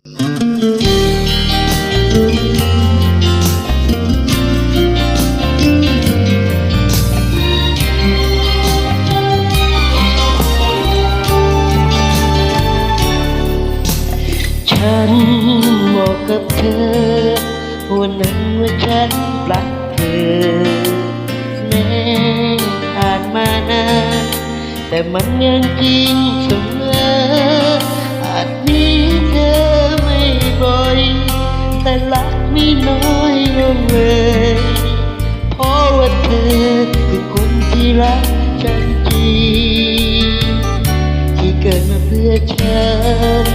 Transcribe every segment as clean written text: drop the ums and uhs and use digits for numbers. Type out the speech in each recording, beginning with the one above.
ฉันบอกกับเธอวันนั้นว่าฉันรักเธอแม้ผ่านมานานแต่มันยังจริงเสมออาจมีเธอไม่บ่อยแต่รักมีน้อยลงเลยเพราะว่าเธอคือคนที่รักฉันจริงที่เกิดมาเพื่อฉัน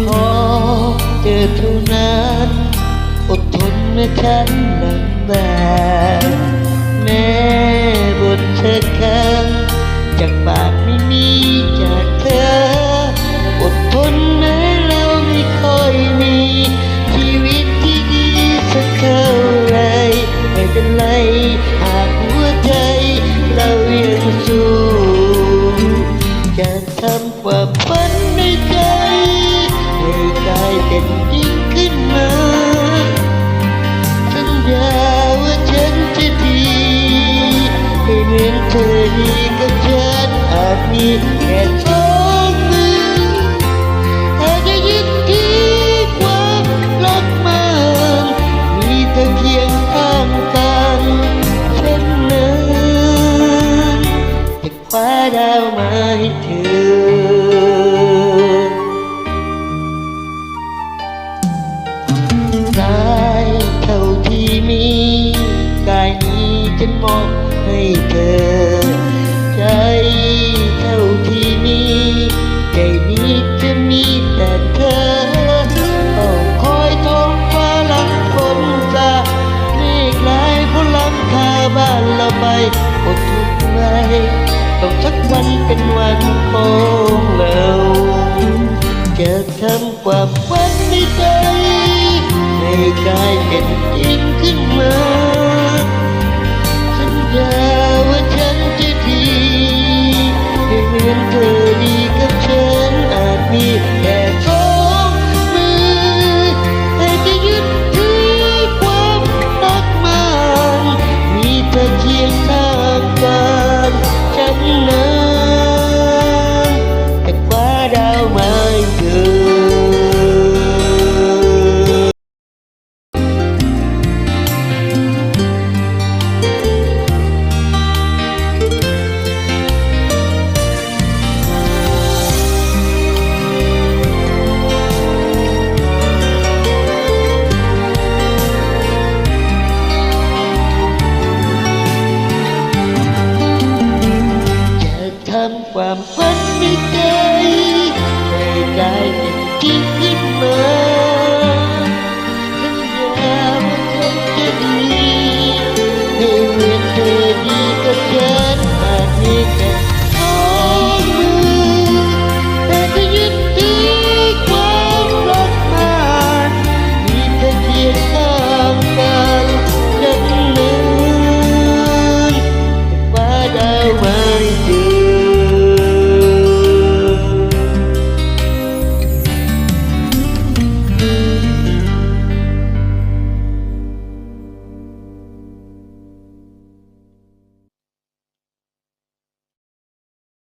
พอเจอเท่านั้นอดทนนะฉันลำบากแม้บนเธอคำจากปากไม่มีจากเธออดทนแม้เราไม่ค่อยมีชีวิตที่ดีสักเท่าไรไม่เป็นไรหากหัวใจเรายังสู้จะทำความฝันในใจให้กลายเป็นจริงขึ้นมาสัญญาว่าฉันจะดีให้เหมือนเธอดีกับฉันอาจมีแค่สองมืออาจจะยึดที่ความรักมันมีเธอเคียงข้างกันเช่นนั้นจะคว้าดาวมาให้เธอกายเท่าที่มีกายนี้ฉันมอบให้เธอใจเท่าที่มีใจนี้จะมีแต่เธอต้องคอยท้องฟ้าหลังฝนซาเมฆลายบนหลังคาบ้านเราไปอดทนไว้ต้องสักวันเป็นวันของเราจะทำความฝันในใจให้กลายเป็นจริงขึ้นมาสัญญาว่าฉันจะดีให้เหมือนเธอดีกับฉันอาจมีแค่สองมือแต่จะยึดถือความรักมันมีเธอเคียงข้างกันฉันนั้นแต่คว้าดาวมาให้เธอทำความฝันในใจให้กลายเป็นจริงขึ้นมา